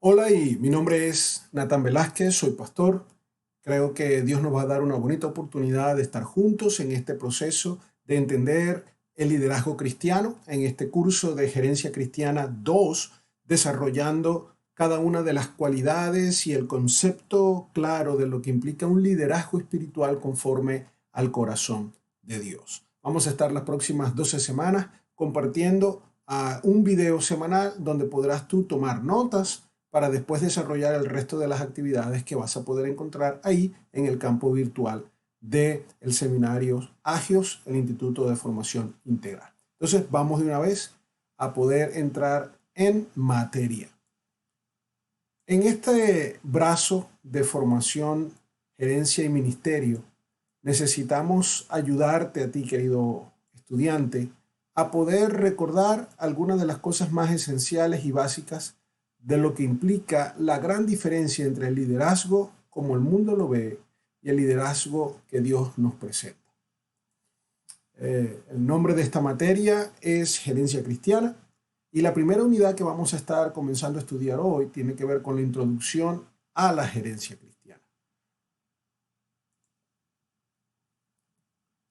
Hola, y mi nombre es Nathan Velázquez, soy pastor. Creo que Dios nos va a dar una bonita oportunidad de estar juntos en este proceso de entender el liderazgo cristiano en este curso de Gerencia Cristiana 2, desarrollando cada una de las cualidades y el concepto claro de lo que implica un liderazgo espiritual conforme al corazón de Dios. Vamos a estar las próximas 12 semanas compartiendo un video semanal donde podrás tú tomar notas para después desarrollar el resto de las actividades que vas a poder encontrar ahí en el campo virtual del seminario Agios, el Instituto de Formación Integral. Entonces vamos de una vez a poder entrar en materia. En este brazo de formación, gerencia y ministerio, necesitamos ayudarte a ti, querido estudiante, a poder recordar algunas de las cosas más esenciales y básicas de lo que implica la gran diferencia entre el liderazgo como el mundo lo ve y el liderazgo que Dios nos presenta. El nombre de esta materia es Gerencia Cristiana y la primera unidad que vamos a estar comenzando a estudiar hoy tiene que ver con la introducción a la gerencia cristiana.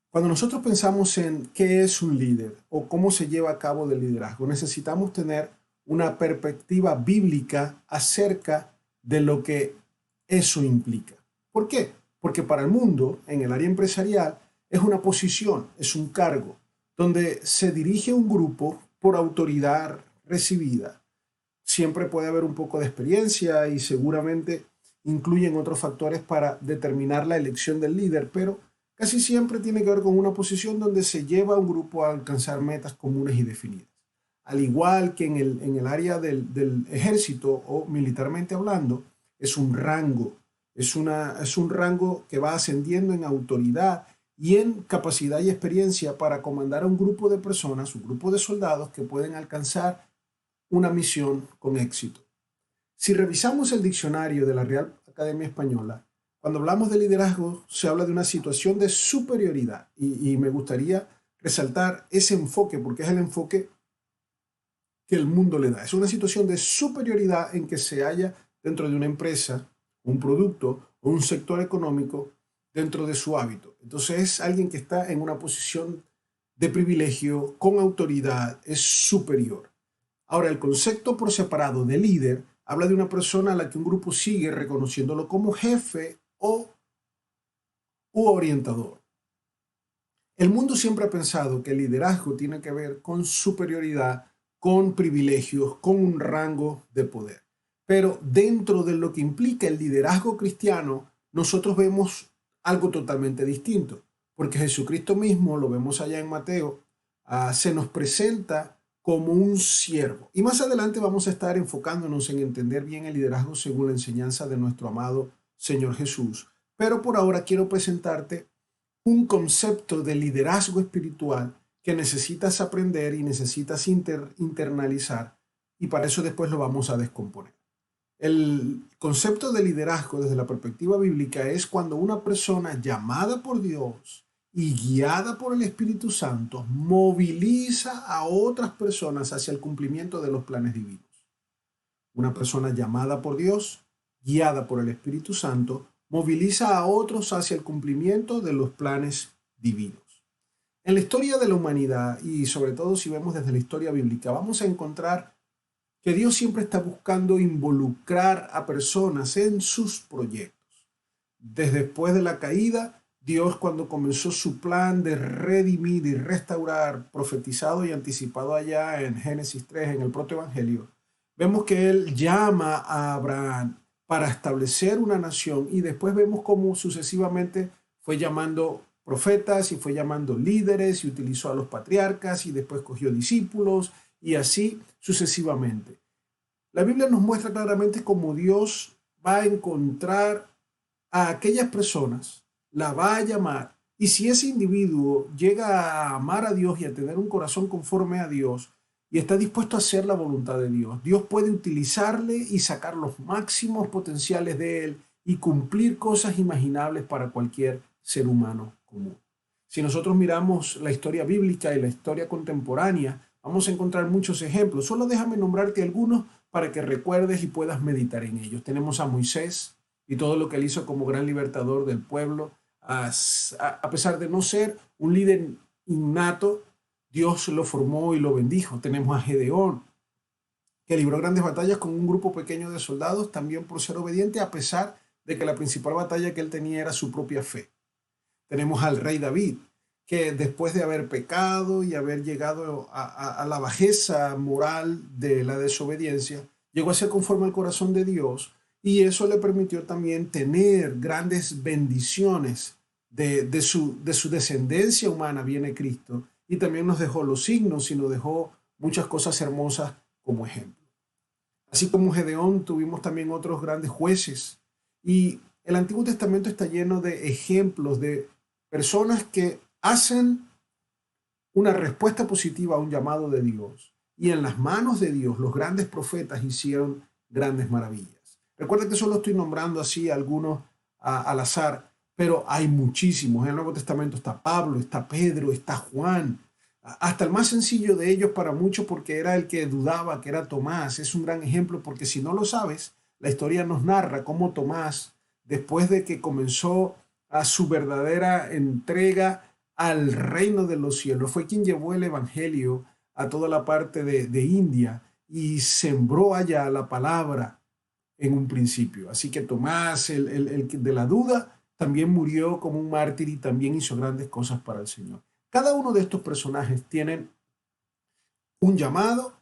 Cuando nosotros pensamos en qué es un líder o cómo se lleva a cabo el liderazgo, necesitamos tener una perspectiva bíblica acerca de lo que eso implica. ¿Por qué? Porque para el mundo, en el área empresarial, es una posición, es un cargo, donde se dirige un grupo por autoridad recibida. Siempre puede haber un poco de experiencia y seguramente incluyen otros factores para determinar la elección del líder, pero casi siempre tiene que ver con una posición donde se lleva a un grupo a alcanzar metas comunes y definidas. Al igual que en el área del ejército o militarmente hablando, es un rango, es un rango que va ascendiendo en autoridad y en capacidad y experiencia para comandar a un grupo de personas, un grupo de soldados que pueden alcanzar una misión con éxito. Si revisamos el diccionario de la Real Academia Española, cuando hablamos de liderazgo se habla de una situación de superioridad y me gustaría resaltar ese enfoque porque es el enfoque que el mundo le da. Es una situación de superioridad en que se halla dentro de una empresa, un producto o un sector económico dentro de su hábito. Entonces es alguien que está en una posición de privilegio, con autoridad, es superior. Ahora, el concepto por separado de líder habla de una persona a la que un grupo sigue reconociéndolo como jefe u orientador. El mundo siempre ha pensado que el liderazgo tiene que ver con superioridad, con privilegios, con un rango de poder. Pero dentro de lo que implica el liderazgo cristiano, nosotros vemos algo totalmente distinto, porque Jesucristo mismo, lo vemos allá en Mateo, se nos presenta como un siervo. Y más adelante vamos a estar enfocándonos en entender bien el liderazgo según la enseñanza de nuestro amado Señor Jesús. Pero por ahora quiero presentarte un concepto de liderazgo espiritual que necesitas aprender y necesitas internalizar, y para eso después lo vamos a descomponer. El concepto de liderazgo desde la perspectiva bíblica es cuando una persona llamada por Dios y guiada por el Espíritu Santo moviliza a otras personas hacia el cumplimiento de los planes divinos. Una persona llamada por Dios, guiada por el Espíritu Santo, moviliza a otros hacia el cumplimiento de los planes divinos. En la historia de la humanidad, y sobre todo si vemos desde la historia bíblica, vamos a encontrar que Dios siempre está buscando involucrar a personas en sus proyectos. Desde después de la caída, Dios cuando comenzó su plan de redimir y restaurar, profetizado y anticipado allá en Génesis 3, en el protoevangelio, vemos que Él llama a Abraham para establecer una nación y después vemos cómo sucesivamente fue llamando profetas y fue llamando líderes y utilizó a los patriarcas y después cogió discípulos y así sucesivamente. La Biblia nos muestra claramente cómo Dios va a encontrar a aquellas personas, la va a llamar y si ese individuo llega a amar a Dios y a tener un corazón conforme a Dios, y está dispuesto a hacer la voluntad de Dios, Dios puede utilizarle y sacar los máximos potenciales de él y cumplir cosas imaginables para cualquier ser humano común. Si nosotros miramos la historia bíblica y la historia contemporánea, vamos a encontrar muchos ejemplos. Solo déjame nombrarte algunos para que recuerdes y puedas meditar en ellos. Tenemos a Moisés y todo lo que él hizo como gran libertador del pueblo. A pesar de no ser un líder innato, Dios lo formó y lo bendijo. Tenemos a Gedeón, que libró grandes batallas con un grupo pequeño de soldados, también por ser obediente, a pesar de que la principal batalla que él tenía era su propia fe. Tenemos al rey David, que después de haber pecado y haber llegado a la bajeza moral de la desobediencia, llegó a ser conforme al corazón de Dios, y eso le permitió también tener grandes bendiciones de su descendencia humana, viene Cristo, y también nos dejó los signos y nos dejó muchas cosas hermosas como ejemplo. Así como Gedeón, tuvimos también otros grandes jueces, y el Antiguo Testamento está lleno de ejemplos de personas que hacen una respuesta positiva a un llamado de Dios, y en las manos de Dios los grandes profetas hicieron grandes maravillas. Recuerda que solo estoy nombrando así algunos al azar, pero hay muchísimos. En el Nuevo Testamento está Pablo, está Pedro, está Juan. Hasta el más sencillo de ellos para muchos, porque era el que dudaba, que era Tomás. Es un gran ejemplo, porque si no lo sabes, la historia nos narra cómo Tomás, después de que comenzó a su verdadera entrega al reino de los cielos, fue quien llevó el evangelio a toda la parte de India y sembró allá la palabra en un principio. Así que Tomás, el de la duda, también murió como un mártir y también hizo grandes cosas para el Señor. Cada uno de estos personajes tienen un llamado,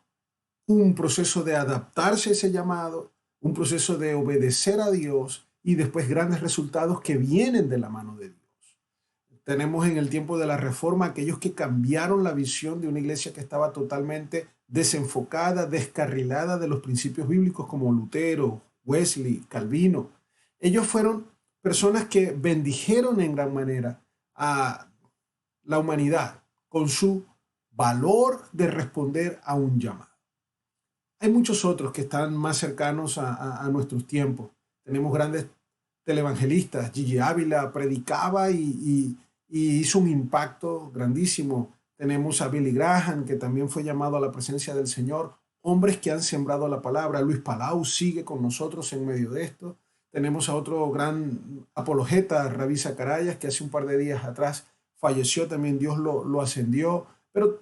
un proceso de adaptarse a ese llamado, un proceso de obedecer a Dios y después grandes resultados que vienen de la mano de Dios. Tenemos en el tiempo de la Reforma aquellos que cambiaron la visión de una iglesia que estaba totalmente desenfocada, descarrilada de los principios bíblicos, como Lutero, Wesley, Calvino. Ellos fueron personas que bendijeron en gran manera a la humanidad con su valor de responder a un llamado. Hay muchos otros que están más cercanos a nuestros tiempos. Tenemos grandes televangelistas. Gigi Ávila predicaba y hizo un impacto grandísimo. Tenemos a Billy Graham, que también fue llamado a la presencia del Señor. Hombres que han sembrado la palabra. Luis Palau sigue con nosotros en medio de esto. Tenemos a otro gran apologeta, Ravi Zacharias, que hace un par de días atrás falleció. También Dios lo ascendió. Pero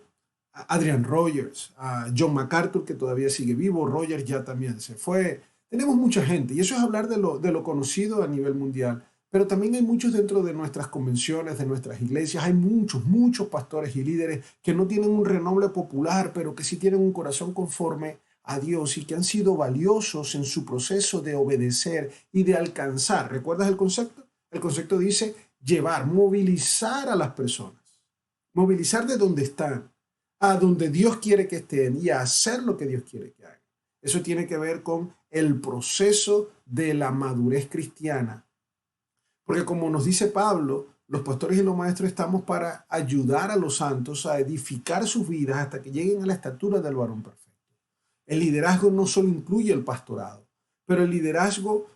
Adrian Rogers, a John MacArthur, que todavía sigue vivo. Rogers ya también se fue. Tenemos mucha gente, y eso es hablar de lo conocido a nivel mundial. Pero también hay muchos dentro de nuestras convenciones, de nuestras iglesias. Hay muchos pastores y líderes que no tienen un renombre popular, pero que sí tienen un corazón conforme a Dios y que han sido valiosos en su proceso de obedecer y de alcanzar. ¿Recuerdas el concepto? El concepto dice llevar, movilizar a las personas. Movilizar de donde están a donde Dios quiere que estén y a hacer lo que Dios quiere que hagan. Eso tiene que ver con el proceso de la madurez cristiana. Porque como nos dice Pablo, los pastores y los maestros estamos para ayudar a los santos a edificar sus vidas hasta que lleguen a la estatura del varón perfecto. El liderazgo no solo incluye el pastorado, pero el liderazgo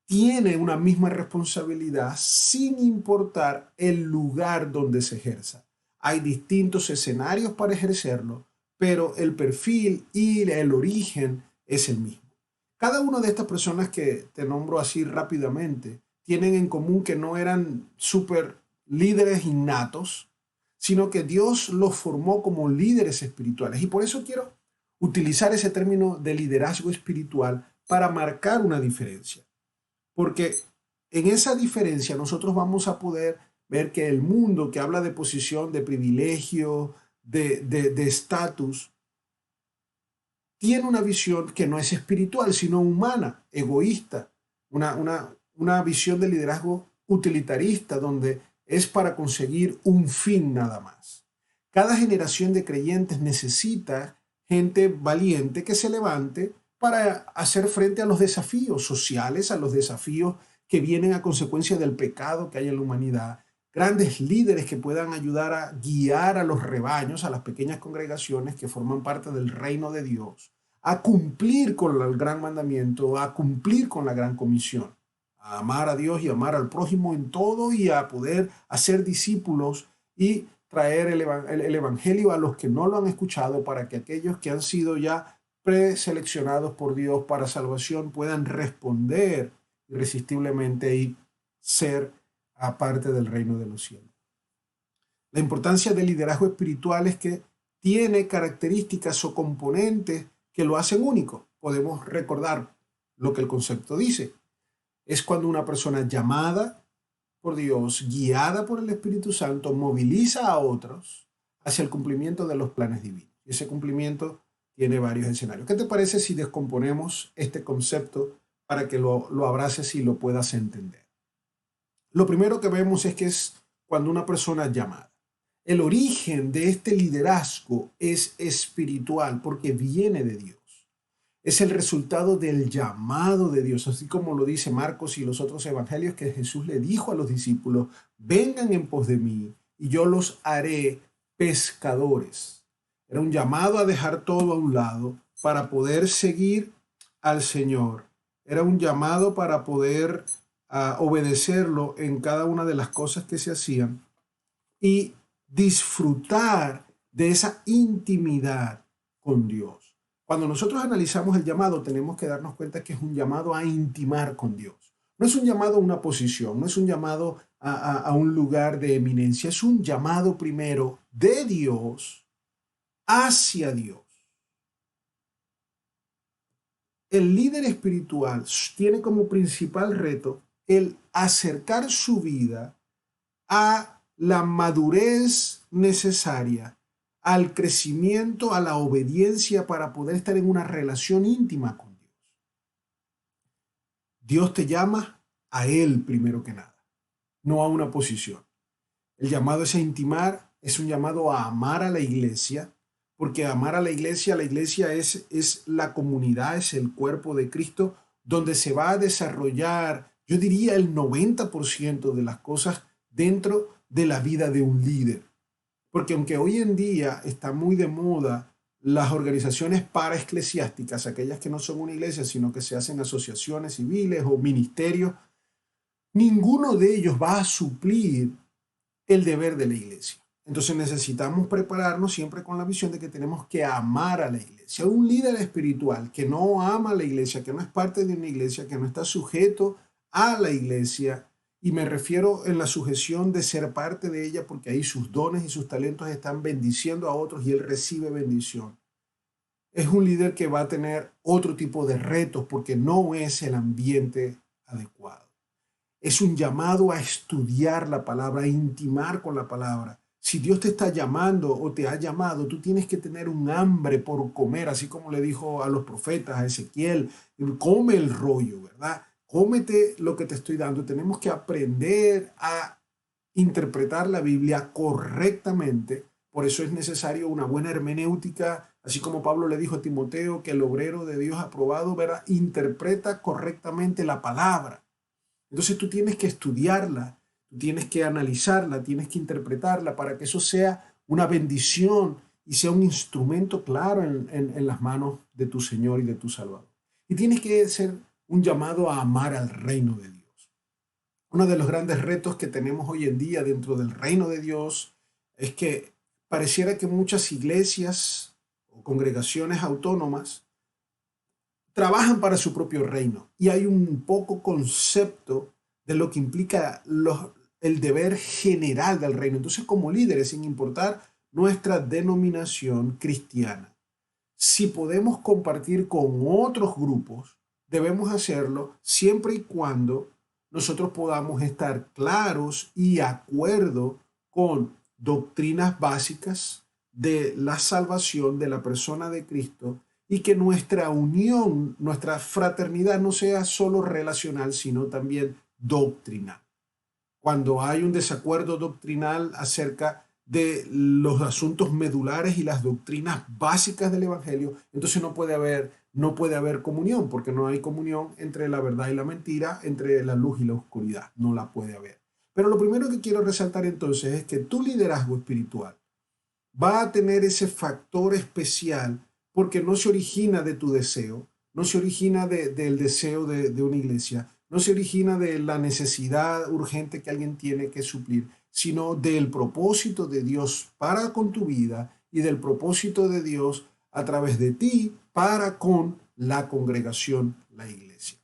tiene una misma responsabilidad sin importar el lugar donde se ejerza. Hay distintos escenarios para ejercerlo, pero el perfil y el origen es el mismo. Cada una de estas personas que te nombro así rápidamente tienen en común que no eran súper líderes innatos, sino que Dios los formó como líderes espirituales. Y por eso quiero utilizar ese término de liderazgo espiritual para marcar una diferencia. Porque en esa diferencia nosotros vamos a poder ver que el mundo que habla de posición, de privilegio, de estatus, tiene una visión que no es espiritual, sino humana, egoísta, una visión de liderazgo utilitarista, donde es para conseguir un fin nada más. Cada generación de creyentes necesita gente valiente que se levante para hacer frente a los desafíos sociales, a los desafíos que vienen a consecuencia del pecado que hay en la humanidad. Grandes líderes que puedan ayudar a guiar a los rebaños, a las pequeñas congregaciones que forman parte del reino de Dios, a cumplir con el gran mandamiento, a cumplir con la gran comisión, a amar a Dios y amar al prójimo en todo y a poder hacer discípulos y traer el evangelio a los que no lo han escuchado para que aquellos que han sido ya preseleccionados por Dios para salvación puedan responder irresistiblemente y ser aparte del reino de los cielos. La importancia del liderazgo espiritual es que tiene características o componentes que lo hacen único. Podemos recordar lo que el concepto dice. Es cuando una persona llamada por Dios, guiada por el Espíritu Santo, moviliza a otros hacia el cumplimiento de los planes divinos. Y ese cumplimiento tiene varios escenarios. ¿Qué te parece si descomponemos este concepto para que lo abraces y lo puedas entender? Lo primero que vemos es que es cuando una persona es llamada. El origen de este liderazgo es espiritual porque viene de Dios. Es el resultado del llamado de Dios, así como lo dice Marcos y los otros evangelios, que Jesús le dijo a los discípulos: vengan en pos de mí y yo los haré pescadores. Era un llamado a dejar todo a un lado para poder seguir al Señor. Era un llamado para poder obedecerlo en cada una de las cosas que se hacían y disfrutar de esa intimidad con Dios. Cuando nosotros analizamos el llamado, tenemos que darnos cuenta que es un llamado a intimar con Dios. No es un llamado a una posición, no es un llamado a un lugar de eminencia, es un llamado primero de Dios hacia Dios. El líder espiritual tiene como principal reto el acercar su vida a la madurez necesaria, al crecimiento, a la obediencia para poder estar en una relación íntima con Dios. Dios te llama a Él primero que nada, no a una posición. El llamado es a intimar, es un llamado a amar a la iglesia, porque amar a la iglesia es la comunidad, es el cuerpo de Cristo, donde se va a desarrollar, yo diría, el 90% de las cosas dentro de la vida de un líder. Porque aunque hoy en día está muy de moda las organizaciones paraeclesiásticas, aquellas que no son una iglesia, sino que se hacen asociaciones civiles o ministerios, ninguno de ellos va a suplir el deber de la iglesia. Entonces necesitamos prepararnos siempre con la visión de que tenemos que amar a la iglesia. Un líder espiritual que no ama a la iglesia, que no es parte de una iglesia, que no está sujeto a la iglesia, y me refiero en la sujeción de ser parte de ella porque ahí sus dones y sus talentos están bendiciendo a otros y él recibe bendición. Es un líder que va a tener otro tipo de retos porque no es el ambiente adecuado. Es un llamado a estudiar la palabra, a intimar con la palabra. Si Dios te está llamando o te ha llamado, tú tienes que tener un hambre por comer, así como le dijo a los profetas, a Ezequiel: come el rollo, ¿verdad? Cómete lo que te estoy dando. Tenemos que aprender a interpretar la Biblia correctamente. Por eso es necesario una buena hermenéutica, así como Pablo le dijo a Timoteo que el obrero de Dios aprobado, ¿verdad?, interpreta correctamente la palabra. Entonces tú tienes que estudiarla, tú tienes que analizarla, tienes que interpretarla para que eso sea una bendición y sea un instrumento claro en las manos de tu Señor y de tu Salvador. Y tienes que ser un llamado a amar al reino de Dios. Uno de los grandes retos que tenemos hoy en día dentro del reino de Dios es que pareciera que muchas iglesias o congregaciones autónomas trabajan para su propio reino y hay un poco concepto de lo que implica el deber general del reino. Entonces, como líderes, sin importar nuestra denominación cristiana, si podemos compartir con otros grupos, debemos hacerlo siempre y cuando nosotros podamos estar claros y de acuerdo con doctrinas básicas de la salvación de la persona de Cristo y que nuestra unión, nuestra fraternidad no sea solo relacional, sino también doctrinal. Cuando hay un desacuerdo doctrinal acerca de los asuntos medulares y las doctrinas básicas del Evangelio, entonces no puede haber comunión, porque no hay comunión entre la verdad y la mentira, entre la luz y la oscuridad, no la puede haber. Pero lo primero que quiero resaltar entonces es que tu liderazgo espiritual va a tener ese factor especial porque no se origina de tu deseo, no se origina del deseo de una iglesia, no se origina de la necesidad urgente que alguien tiene que suplir, sino del propósito de Dios para con tu vida y del propósito de Dios a través de ti para con la congregación, la iglesia.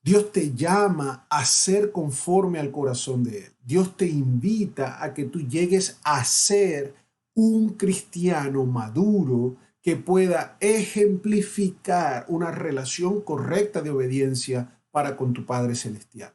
Dios te llama a ser conforme al corazón de Él. Dios te invita a que tú llegues a ser un cristiano maduro que pueda ejemplificar una relación correcta de obediencia para con tu Padre Celestial.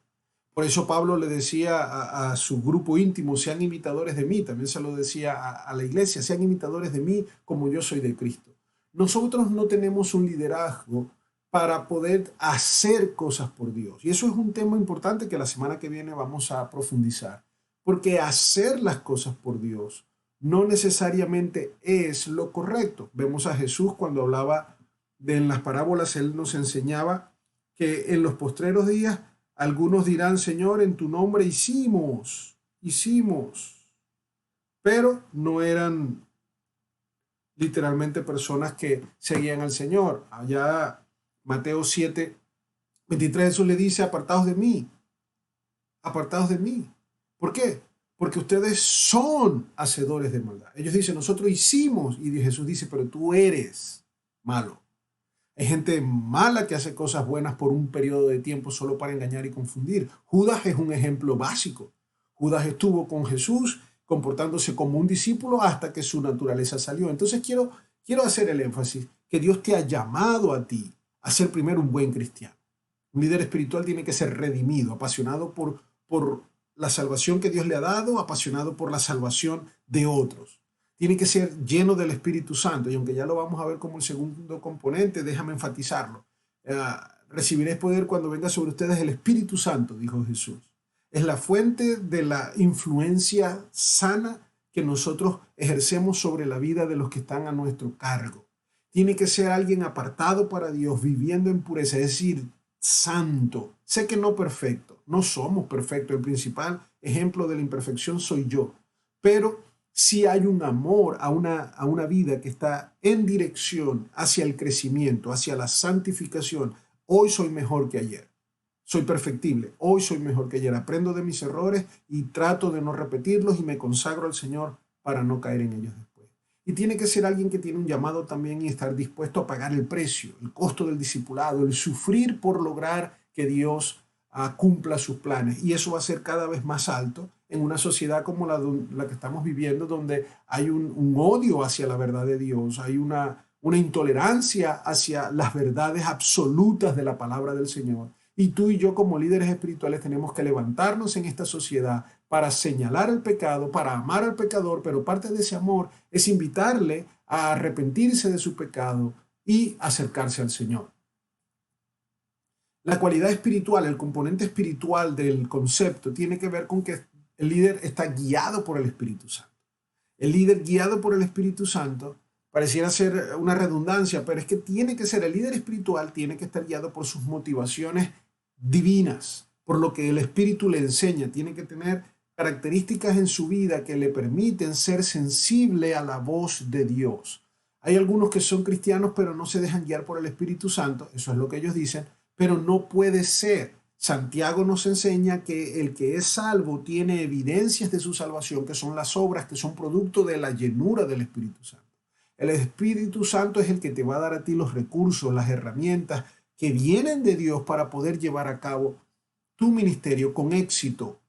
Por eso Pablo le decía a su grupo íntimo, sean imitadores de mí. También se lo decía a la iglesia, sean imitadores de mí como yo soy de Cristo. Nosotros no tenemos un liderazgo para poder hacer cosas por Dios. Y eso es un tema importante que la semana que viene vamos a profundizar. Porque hacer las cosas por Dios no necesariamente es lo correcto. Vemos a Jesús cuando hablaba en las parábolas, Él nos enseñaba que en los postreros días algunos dirán, Señor, en tu nombre hicimos, pero no eran literalmente personas que seguían al Señor. Allá Mateo 7:23 Jesús le dice, apartados de mí, apartados de mí. ¿Por qué? Porque ustedes son hacedores de maldad. Ellos dicen, nosotros hicimos, y Jesús dice, pero tú eres malo. Hay gente mala que hace cosas buenas por un periodo de tiempo solo para engañar y confundir. Judas es un ejemplo básico. Judas estuvo con Jesús comportándose como un discípulo hasta que su naturaleza salió. Entonces quiero hacer el énfasis que Dios te ha llamado a ti a ser primero un buen cristiano. Un líder espiritual tiene que ser redimido, apasionado por la salvación que Dios le ha dado, apasionado por la salvación de otros. Tiene que ser lleno del Espíritu Santo, y aunque ya lo vamos a ver como el segundo componente, déjame enfatizarlo. Recibiréis poder cuando venga sobre ustedes el Espíritu Santo, dijo Jesús. Es la fuente de la influencia sana que nosotros ejercemos sobre la vida de los que están a nuestro cargo. Tiene que ser alguien apartado para Dios, viviendo en pureza, es decir, santo. Sé que no perfecto, no somos perfectos. El principal ejemplo de la imperfección soy yo, pero si hay un amor a una vida que está en dirección hacia el crecimiento, hacia la santificación. Hoy soy mejor que ayer. Soy perfectible. Hoy soy mejor que ayer. Aprendo de mis errores y trato de no repetirlos y me consagro al Señor para no caer en ellos después. Y tiene que ser alguien que tiene un llamado también y estar dispuesto a pagar el precio, el costo del discipulado, el sufrir por lograr que Dios cumpla sus planes. Y eso va a ser cada vez más alto en una sociedad como la que estamos viviendo, donde hay un odio hacia la verdad de Dios, hay una intolerancia hacia las verdades absolutas de la palabra del Señor. Y tú y yo como líderes espirituales tenemos que levantarnos en esta sociedad para señalar el pecado, para amar al pecador, pero parte de ese amor es invitarle a arrepentirse de su pecado y acercarse al Señor. La cualidad espiritual, el componente espiritual del concepto, tiene que ver con que el líder está guiado por el Espíritu Santo. El líder guiado por el Espíritu Santo pareciera ser una redundancia, pero es que tiene que ser, el líder espiritual tiene que estar guiado por sus motivaciones divinas, por lo que el Espíritu le enseña. Tiene que tener características en su vida que le permiten ser sensible a la voz de Dios. Hay algunos que son cristianos pero no se dejan guiar por el Espíritu Santo, eso es lo que ellos dicen, pero no puede ser. Santiago nos enseña que el que es salvo tiene evidencias de su salvación, que son las obras, que son producto de la llenura del Espíritu Santo. El Espíritu Santo es el que te va a dar a ti los recursos, las herramientas que vienen de Dios para poder llevar a cabo tu ministerio con éxito.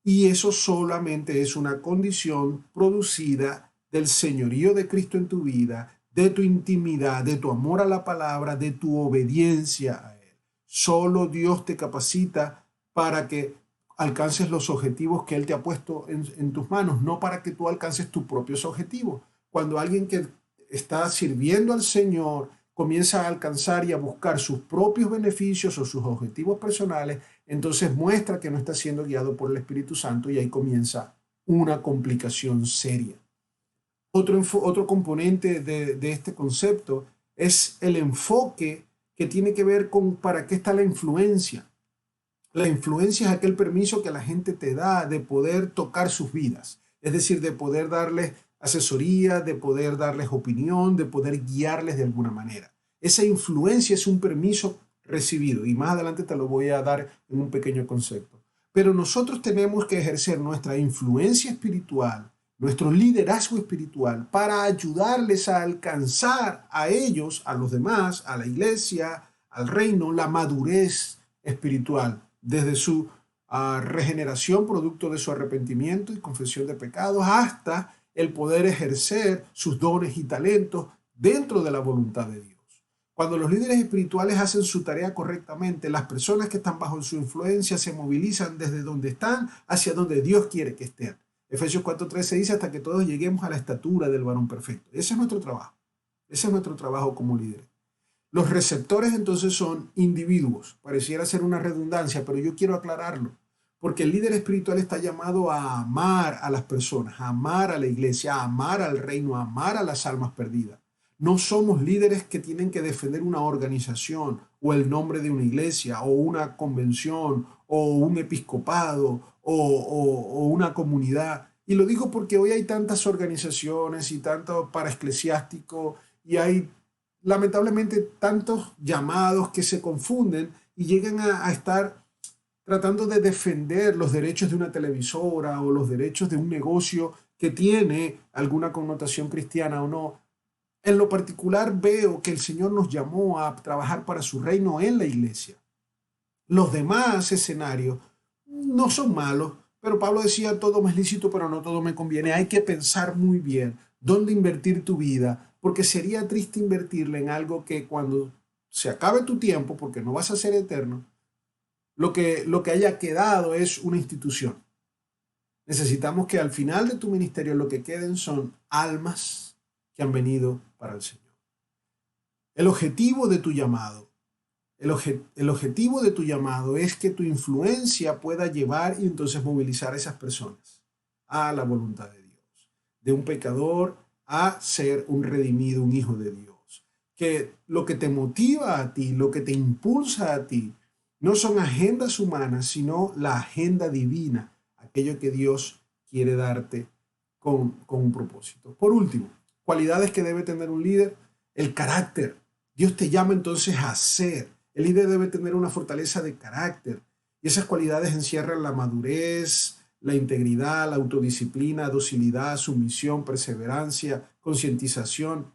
Y eso solamente es una condición producida del señorío de Cristo en tu vida, de tu intimidad, de tu amor a la palabra, de tu obediencia a Él. Solo Dios te capacita para que alcances los objetivos que Él te ha puesto en tus manos, no para que tú alcances tus propios objetivos. Cuando alguien que está sirviendo al Señor comienza a alcanzar y a buscar sus propios beneficios o sus objetivos personales, entonces muestra que no está siendo guiado por el Espíritu Santo y ahí comienza una complicación seria. Otro componente de este concepto es el enfoque que tiene que ver con para qué está la influencia. La influencia es aquel permiso que la gente te da de poder tocar sus vidas, es decir, de poder darles asesoría, de poder darles opinión, de poder guiarles de alguna manera. Esa influencia es un permiso recibido y más adelante te lo voy a dar en un pequeño concepto. Pero nosotros tenemos que ejercer nuestra influencia espiritual nuestro liderazgo espiritual para ayudarles a alcanzar a ellos, a los demás, a la iglesia, al reino, la madurez espiritual desde su regeneración producto de su arrepentimiento y confesión de pecados hasta el poder ejercer sus dones y talentos dentro de la voluntad de Dios. Cuando los líderes espirituales hacen su tarea correctamente, las personas que están bajo su influencia se movilizan desde donde están hacia donde Dios quiere que estén. Efesios 4:13 dice hasta que todos lleguemos a la estatura del varón perfecto. Ese es nuestro trabajo. Ese es nuestro trabajo como líderes. Los receptores entonces son individuos. Pareciera ser una redundancia, pero yo quiero aclararlo. Porque el líder espiritual está llamado a amar a las personas, a amar a la iglesia, a amar al reino, a amar a las almas perdidas. No somos líderes que tienen que defender una organización o el nombre de una iglesia o una convención o un episcopado o una comunidad. Y lo digo porque hoy hay tantas organizaciones y tanto paraeclesiástico y hay lamentablemente tantos llamados que se confunden y llegan a estar tratando de defender los derechos de una televisora o los derechos de un negocio que tiene alguna connotación cristiana o no. En lo particular veo que el Señor nos llamó a trabajar para su reino en la iglesia. Los demás escenarios no son malos, pero Pablo decía, todo me es lícito, pero no todo me conviene. Hay que pensar muy bien dónde invertir tu vida, porque sería triste invertirla en algo que cuando se acabe tu tiempo, porque no vas a ser eterno, lo que haya quedado es una institución. Necesitamos que al final de tu ministerio lo que queden son almas que han venido para el Señor. El objetivo de tu llamado, el objetivo de tu llamado es que tu influencia pueda llevar y entonces movilizar a esas personas a la voluntad de Dios, de un pecador a ser un redimido, un hijo de Dios. Que lo que te motiva a ti, lo que te impulsa a ti, no son agendas humanas, sino la agenda divina, aquello que Dios quiere darte con un propósito. Por último, cualidades que debe tener un líder, el carácter. Dios te llama entonces a ser. El líder debe tener una fortaleza de carácter y esas cualidades encierran la madurez, la integridad, la autodisciplina, docilidad, sumisión, perseverancia, concientización,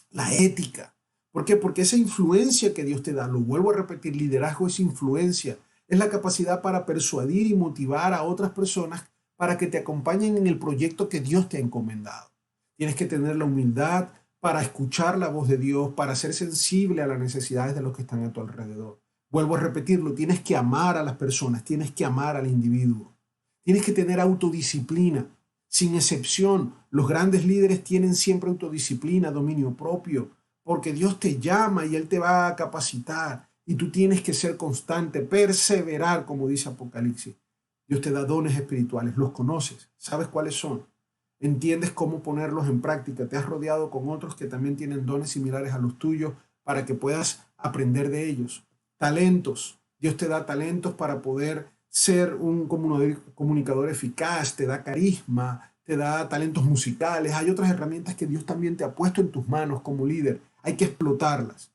la ética. ¿Por qué? Porque esa influencia que Dios te da, lo vuelvo a repetir, liderazgo es influencia, es la capacidad para persuadir y motivar a otras personas para que te acompañen en el proyecto que Dios te ha encomendado. Tienes que tener la humildad para escuchar la voz de Dios, para ser sensible a las necesidades de los que están a tu alrededor. Vuelvo a repetirlo, tienes que amar a las personas, tienes que amar al individuo. Tienes que tener autodisciplina. Sin excepción, los grandes líderes tienen siempre autodisciplina, dominio propio, porque Dios te llama y Él te va a capacitar y tú tienes que ser constante, perseverar, como dice Apocalipsis. Dios te da dones espirituales, los conoces, sabes cuáles son, entiendes cómo ponerlos en práctica, te has rodeado con otros que también tienen dones similares a los tuyos para que puedas aprender de ellos. Talentos, Dios te da talentos para poder ser un comunicador eficaz, te da carisma, te da talentos musicales, hay otras herramientas que Dios también te ha puesto en tus manos como líder, hay que explotarlas.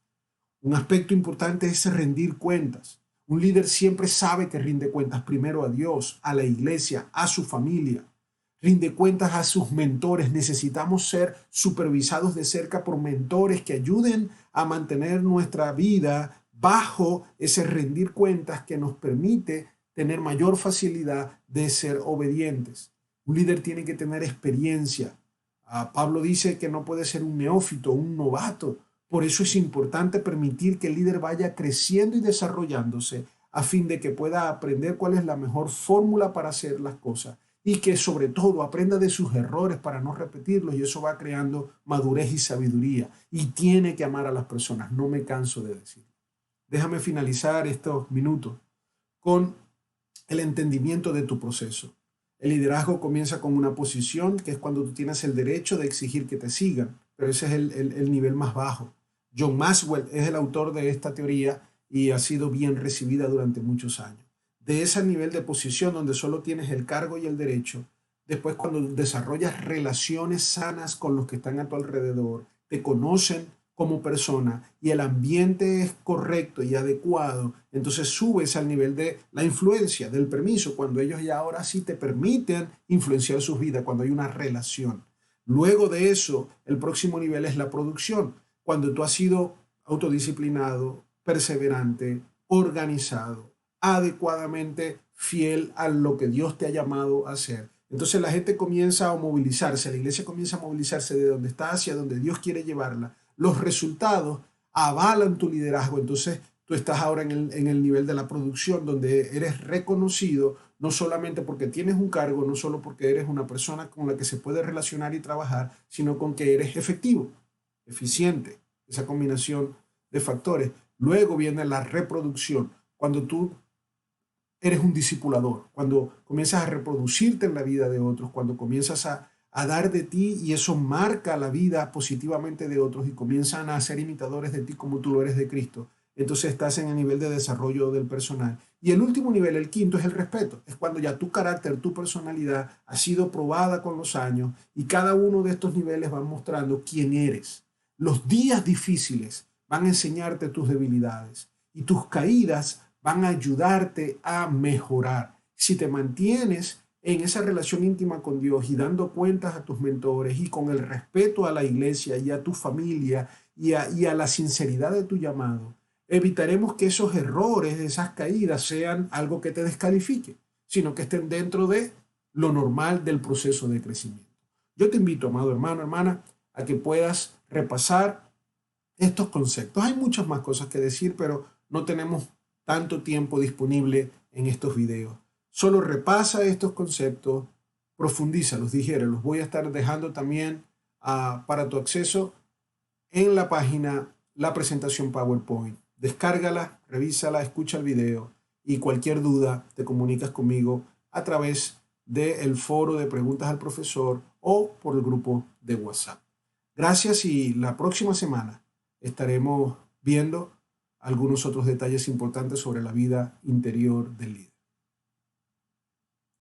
Un aspecto importante es rendir cuentas. Un líder siempre sabe que rinde cuentas primero a Dios, a la iglesia, a su familia. Rinde cuentas a sus mentores. Necesitamos ser supervisados de cerca por mentores que ayuden a mantener nuestra vida bajo ese rendir cuentas que nos permite tener mayor facilidad de ser obedientes. Un líder tiene que tener experiencia. Pablo dice que no puede ser un neófito, un novato. Por eso es importante permitir que el líder vaya creciendo y desarrollándose a fin de que pueda aprender cuál es la mejor fórmula para hacer las cosas y que sobre todo aprenda de sus errores para no repetirlos y eso va creando madurez y sabiduría. Y tiene que amar a las personas, no me canso de decirlo. Déjame finalizar estos minutos con el entendimiento de tu proceso. El liderazgo comienza con una posición, que es cuando tú tienes el derecho de exigir que te sigan, pero ese es el nivel más bajo. John Maxwell es el autor de esta teoría y ha sido bien recibida durante muchos años. De ese nivel de posición donde solo tienes el cargo y el derecho, después cuando desarrollas relaciones sanas con los que están a tu alrededor, te conocen como persona y el ambiente es correcto y adecuado, entonces subes al nivel de la influencia, del permiso, cuando ellos ya ahora sí te permiten influenciar sus vidas, cuando hay una relación. Luego de eso, el próximo nivel es la producción, cuando tú has sido autodisciplinado, perseverante, organizado, adecuadamente fiel a lo que Dios te ha llamado a hacer. Entonces la gente comienza a movilizarse, la iglesia comienza a movilizarse de donde está hacia donde Dios quiere llevarla. Los resultados avalan tu liderazgo, entonces tú estás ahora en el nivel de la producción donde eres reconocido no solamente porque tienes un cargo, no solo porque eres una persona con la que se puede relacionar y trabajar, sino con que eres efectivo, eficiente, esa combinación de factores. Luego viene la reproducción, cuando tú eres un discipulador, cuando comienzas a reproducirte en la vida de otros, cuando comienzas a dar de ti y eso marca la vida positivamente de otros y comienzan a ser imitadores de ti como tú lo eres de Cristo. Entonces estás en el nivel de desarrollo del personal. Y el último nivel, el quinto, es el respeto. Es cuando ya tu carácter, tu personalidad ha sido probada con los años y cada uno de estos niveles va mostrando quién eres. Los días difíciles van a enseñarte tus debilidades y tus caídas van a ayudarte a mejorar. Si te mantienes en esa relación íntima con Dios y dando cuentas a tus mentores y con el respeto a la iglesia y a tu familia y a la sinceridad de tu llamado, evitaremos que esos errores, esas caídas sean algo que te descalifique, sino que estén dentro de lo normal del proceso de crecimiento. Yo te invito, amado hermano, hermana, a que puedas repasar estos conceptos. Hay muchas más cosas que decir, pero no tenemos tanto tiempo disponible en estos videos. Solo repasa estos conceptos, profundiza, los dijera, los voy a estar dejando también para tu acceso en la página, la presentación PowerPoint. Descárgala, revísala, escucha el video y cualquier duda te comunicas conmigo a través del foro de preguntas al profesor o por el grupo de WhatsApp. Gracias y la próxima semana estaremos viendo algunos otros detalles importantes sobre la vida interior del líder.